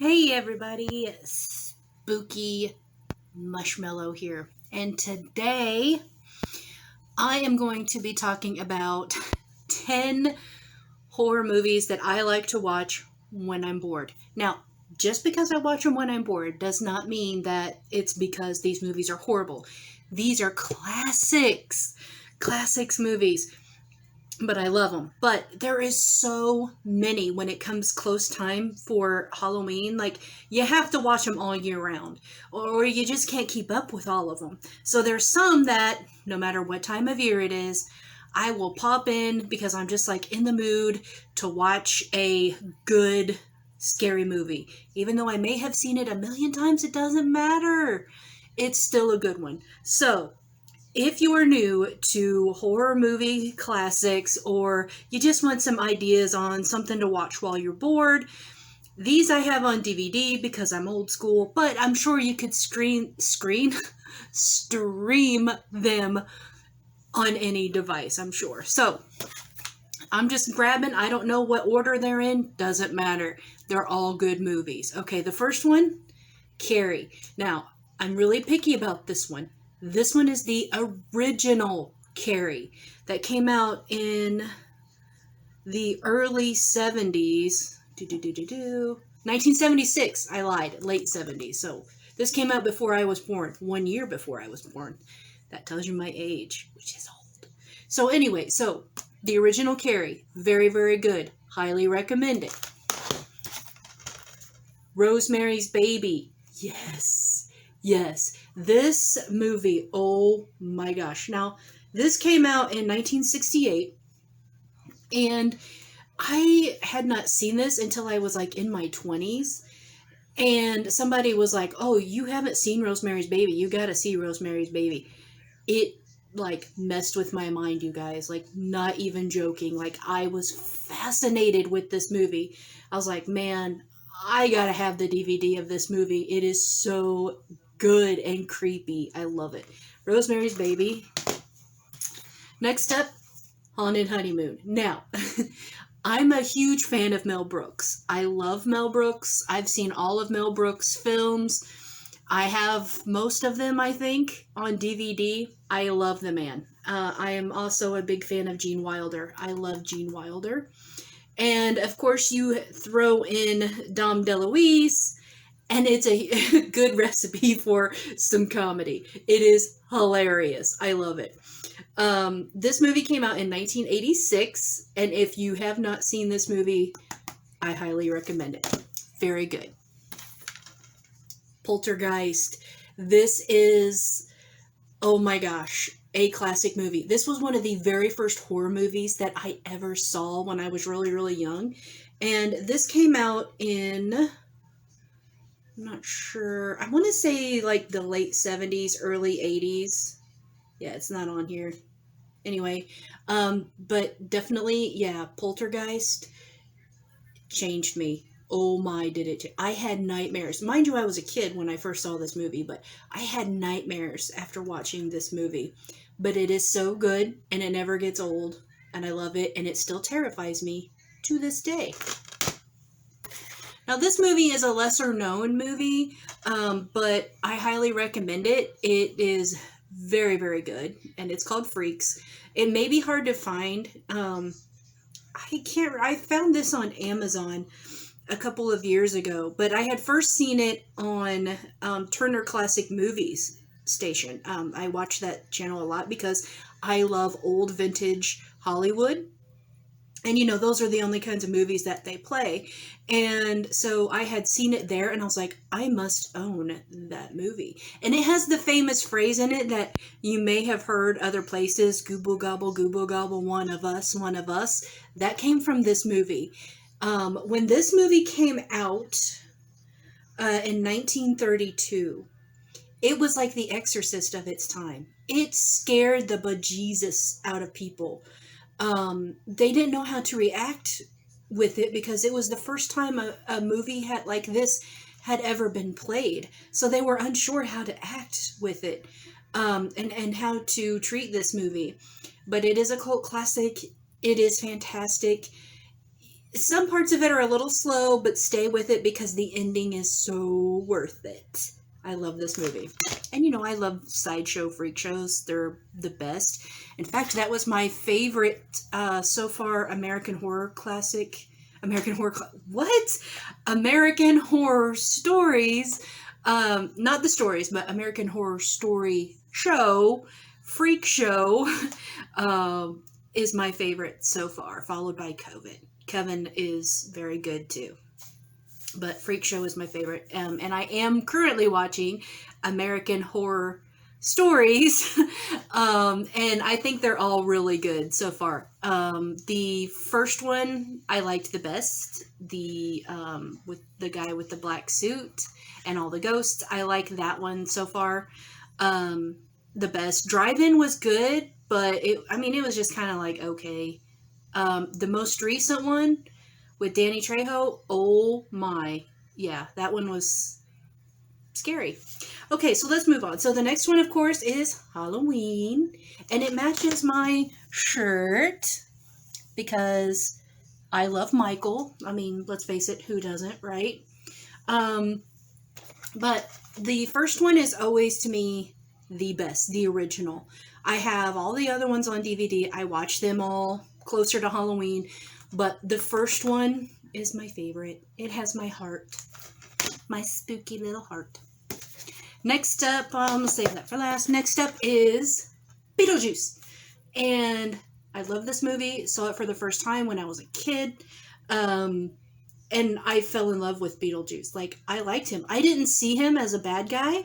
Hey everybody, Spooky Mushmallow here, and today I am going to be talking about 10 horror movies that I like to watch when I'm bored. Now, just because I watch them when I'm bored does not mean that it's because these movies are horrible. These are classics movies, but I love them. But there is so many when it comes close time for Halloween. Like, you have to watch them all year round, or you just can't keep up with all of them. So there's some that, no matter what time of year it is, I will pop in because I'm just like in the mood to watch a good scary movie. Even though I may have seen it a million times, it doesn't matter. It's still a good one. So, if you are new to horror movie classics or you just want some ideas on something to watch while you're bored, these I have on DVD because I'm old school, but I'm sure you could stream them on any device, I'm sure. So, I'm just grabbing, I don't know what order they're in, doesn't matter. They're all good movies. Okay, the first one, Carrie. Now, I'm really picky about this one. This one is the original Carrie that came out in the early 70s. 1976. I lied. Late 70s. So this came out before I was born. 1 year before I was born. That tells you my age, which is old. So anyway, the original Carrie. Very, very good. Highly recommend it. Rosemary's Baby. Yes. This movie, oh my gosh. Now, this came out in 1968, and I had not seen this until I was like in my 20s. And somebody was like, "Oh, you haven't seen Rosemary's Baby. You got to see Rosemary's Baby." It like messed with my mind, you guys. Like, not even joking. Like, I was fascinated with this movie. I was like, "Man, I gotta have the DVD of this movie. It is so good and creepy. I love it." Rosemary's Baby. Next up, Haunted Honeymoon. Now, I'm a huge fan of Mel Brooks. I love Mel Brooks. I've seen all of Mel Brooks' films. I have most of them, I think, on DVD. I love the man. I am also a big fan of Gene Wilder. I love Gene Wilder. And of course, you throw in Dom DeLuise, and it's a good recipe for some comedy. It is hilarious. I love it. This movie came out in 1986, and if you have not seen this movie, I highly recommend it. Very good. Poltergeist. This is, oh my gosh, a classic movie. This was one of the very first horror movies that I ever saw when I was really, really young. And this came out in, I'm not sure, I want to say like the late 70s, early 80s. Yeah, it's not on here. Anyway, but definitely, yeah, Poltergeist changed me. Oh my, did it. I had nightmares. Mind you, I was a kid when I first saw this movie, but I had nightmares after watching this movie. But it is so good, and it never gets old, and I love it, and it still terrifies me to this day. Now, this movie is a lesser known movie, but I highly recommend it. It is very, very good, and it's called Freaks. It may be hard to find. I found this on Amazon a couple of years ago, but I had first seen it on Turner Classic Movies station. I watch that channel a lot because I love old vintage Hollywood. And those are the only kinds of movies that they play. And so I had seen it there, and I was like, I must own that movie. And it has the famous phrase in it that you may have heard other places, gooble gobble, one of us, one of us. That came from this movie. When this movie came out in 1932, it was like The Exorcist of its time. It scared the bejesus out of people. They didn't know how to react with it because it was the first time a movie like this had ever been played. So they were unsure how to act with it, and how to treat this movie. But it is a cult classic. It is fantastic. some parts of it are a little slow, but stay with it because the ending is so worth it. I love this movie. And you know, I love sideshow freak shows. They're the best. In fact, that was my favorite so far American Horror classic. What? American Horror Stories. Not the stories, but American Horror Story show. Freak show. Is my favorite so far, followed by Coven is very good too. But Freak Show is my favorite. And I am currently watching American Horror Stories. And I think they're all really good so far. The first one I liked the best. The with the guy with the black suit and all the ghosts. I like that one so far. The best. Drive-In was good, but it was just kind of like okay. The most recent one with Danny Trejo, oh my. Yeah, that one was scary. Okay, so let's move on. So the next one, of course, is Halloween. And it matches my shirt because I love Michael. I mean, let's face it, who doesn't, right? But the first one is always, to me, the best, the original. I have all the other ones on DVD. I watch them all closer to Halloween. But the first one is my favorite. It has my heart. My spooky little heart. Next up, I'm going to save that for last. Next up is Beetlejuice. And I love this movie. Saw it for the first time when I was a kid. And I fell in love with Beetlejuice. Like, I liked him. I didn't see him as a bad guy.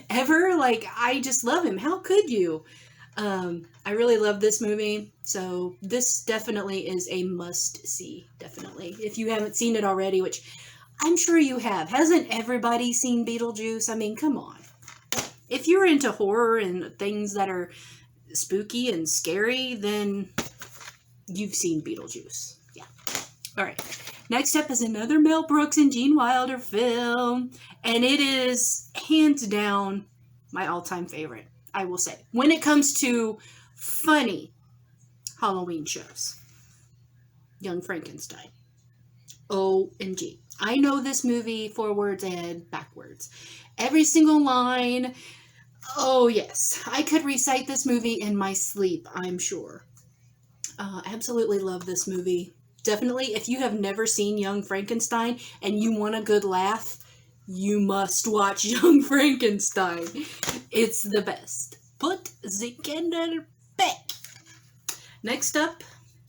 Ever. Like, I just love him. How could you? I really love this movie, so this definitely is a must-see, definitely. If you haven't seen it already, which I'm sure you have. Hasn't everybody seen Beetlejuice? I mean, come on. If you're into horror and things that are spooky and scary, then you've seen Beetlejuice. Yeah. All right. Next up is another Mel Brooks and Gene Wilder film, and it is hands down my all-time favorite. I will say, when it comes to funny Halloween shows, Young Frankenstein. OMG. I know this movie forwards and backwards. Every single line. Oh, yes. I could recite this movie in my sleep, I'm sure. Absolutely love this movie. Definitely, if you have never seen Young Frankenstein and you want a good laugh, you must watch Young Frankenstein. It's the best. Put the candle back. Next up,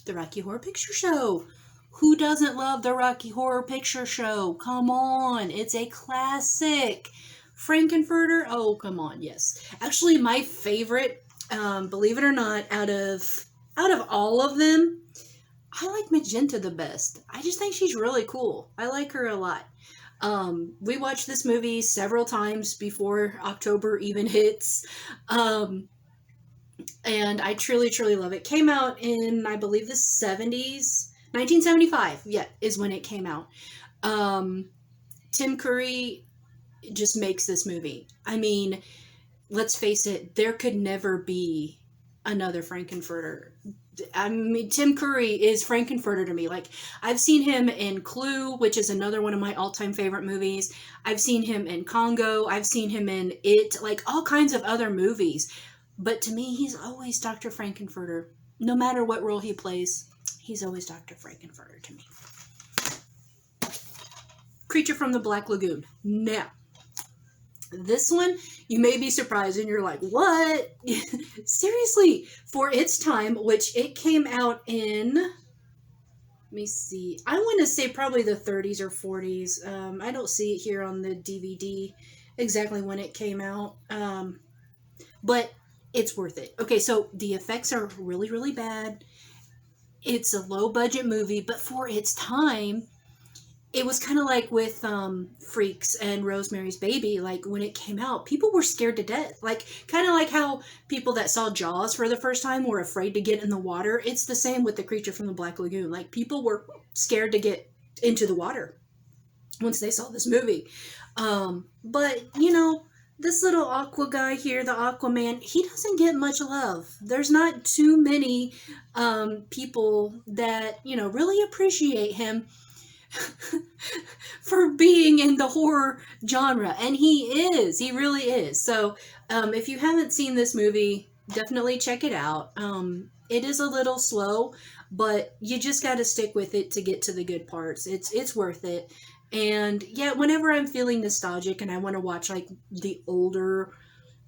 the Rocky Horror Picture Show. Who doesn't love the Rocky Horror Picture Show? Come on, it's a classic. Frankenfurter? Oh, come on, yes. Actually, my favorite, believe it or not, out of all of them, I like Magenta the best. I just think she's really cool. I like her a lot. We watched this movie several times before October even hits. And I truly, truly love it. Came out in, I believe, the 70s. 1975, yeah, is when it came out. Tim Curry just makes this movie. I mean, let's face it, there could never be another Frankenfurter. I mean, Tim Curry is Frankenfurter to me. Like, I've seen him in Clue, which is another one of my all-time favorite movies. I've seen him in Congo. I've seen him in It, like all kinds of other movies. But to me, he's always Dr. Frankenfurter. No matter what role he plays, he's always Dr. Frankenfurter to me. Creature from the Black Lagoon. Now, this one, you may be surprised and you're like, what? Seriously, for its time, which it came out in, let me see, I want to say probably the 30s or 40s. I don't see it here on the DVD exactly when it came out. But it's worth it. Okay, so the effects are really, really bad. It's a low budget movie, but for its time, it was kind of like with Freaks and Rosemary's Baby. Like, when it came out, people were scared to death. Like, kind of like how people that saw Jaws for the first time were afraid to get in the water. It's the same with The Creature from the Black Lagoon. Like, people were scared to get into the water once they saw this movie. But, you know, this little Aqua guy here, the Aquaman, he doesn't get much love. There's not too many people that, really appreciate him for being in the horror genre. And he really is. So if you haven't seen this movie, definitely check it out. It is a little slow, but you just got to stick with it to get to the good parts. It's worth it. And yeah, whenever I'm feeling nostalgic and I want to watch like the older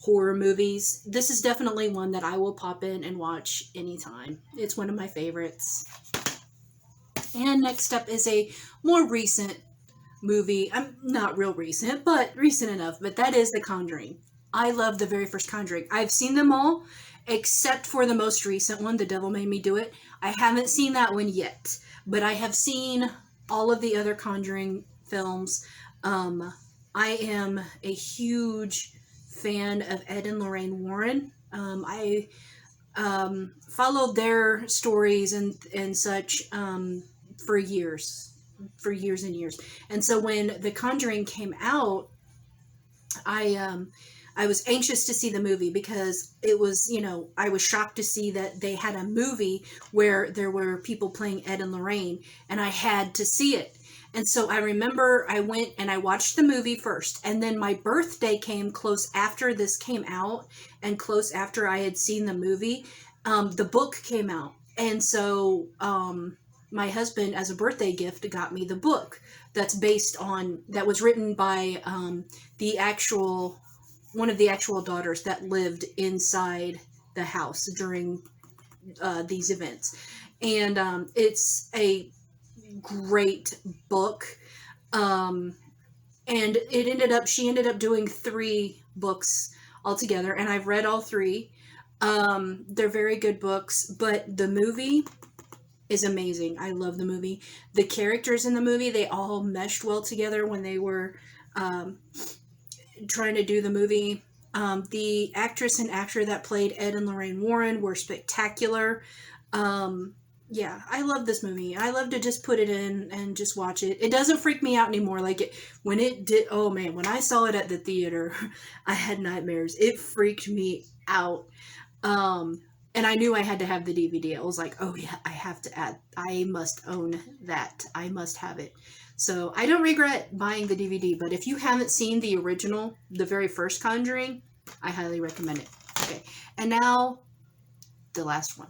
horror movies, this is definitely one that I will pop in and watch anytime. It's one of my favorites. And next up is a more recent movie. I'm not real recent, but recent enough. But that is The Conjuring. I love the very first Conjuring. I've seen them all, except for the most recent one, The Devil Made Me Do It. I haven't seen that one yet, but I have seen all of the other Conjuring films. I am a huge fan of Ed and Lorraine Warren. I followed their stories and such for years and years. And so when The Conjuring came out, I was anxious to see the movie because it was, I was shocked to see that they had a movie where there were people playing Ed and Lorraine, and I had to see it. And so I remember I went and I watched the movie first, and then my birthday came close after this came out, and close after I had seen the movie. The book came out, and so my husband, as a birthday gift, got me the book that was written by one of the actual daughters that lived inside the house during these events. And it's a great book. And she ended up doing 3 books altogether, and I've read all 3. They're very good books, but the movie is amazing. I love the movie. The characters in the movie, they all meshed well together when they were trying to do the movie. The actress and actor that played Ed and Lorraine Warren were spectacular. Yeah, I love this movie. I love to just put it in and just watch it. It doesn't freak me out anymore. When it did, oh man, when I saw it at the theater, I had nightmares. It freaked me out. And I knew I had to have the DVD. I was like, oh yeah, I must own that. I must have it. So I don't regret buying the DVD, but if you haven't seen the original, the very first Conjuring, I highly recommend it. Okay, and now the last one.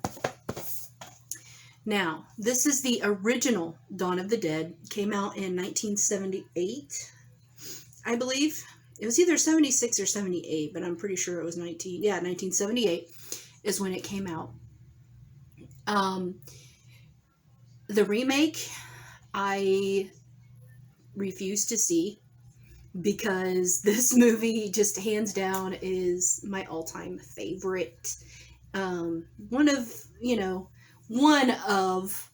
Now, this is the original Dawn of the Dead. Came out in 1978, I believe. It was either 76 or 78, but I'm pretty sure it was 1978 is when it came out. The remake, I refuse to see because this movie just hands down is my all-time favorite. One of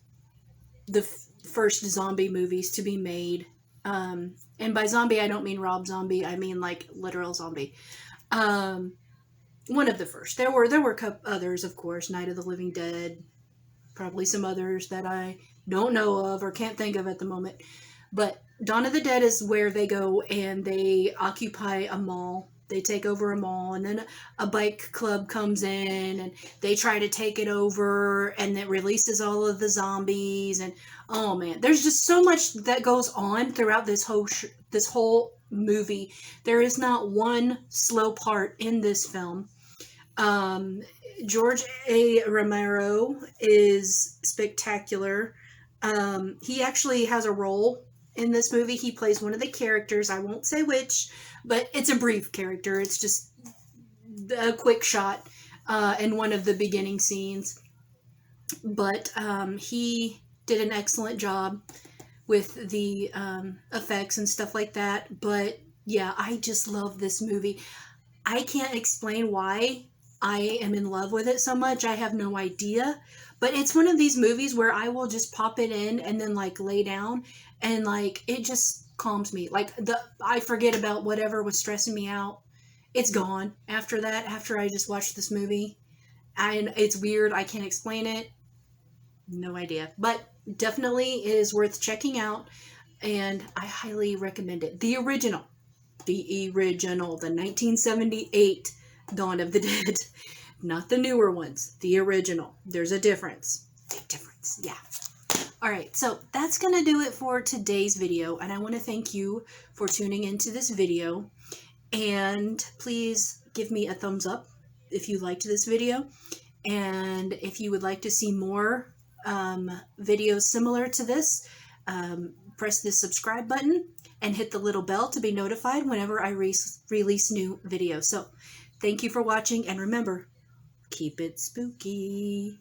the first zombie movies to be made. And by zombie, I don't mean Rob Zombie. I mean like literal zombie. One of the first. There were others, of course. Night of the Living Dead. Probably some others that I don't know of or can't think of at the moment. But Dawn of the Dead is where they go and they occupy a mall. They take over a mall, and then a bike club comes in and they try to take it over, and it releases all of the zombies. And oh man, there's just so much that goes on throughout this whole movie. There is not one slow part in this film. George A. Romero is spectacular. He actually has a role in this movie. He plays one of the characters. I won't say which, but it's a brief character. It's just a quick shot in one of the beginning scenes. But he did an excellent job with the effects and stuff like that. But yeah, I just love this movie. I can't explain why I am in love with it so much. I have no idea. But it's one of these movies where I will just pop it in and then lay down, and it just calms me. I forget about whatever was stressing me out. It's gone after that, after I just watched this movie. And it's weird. I can't explain it. No idea. But definitely is worth checking out, and I highly recommend it. The original. The original, the 1978 Dawn of the Dead. Not the newer ones, the original. There's a difference. Big difference, yeah. Alright, so that's going to do it for today's video, and I want to thank you for tuning into this video. And please give me a thumbs up if you liked this video. And if you would like to see more videos similar to this, press the subscribe button and hit the little bell to be notified whenever I release new videos. So thank you for watching, and remember, keep it spooky.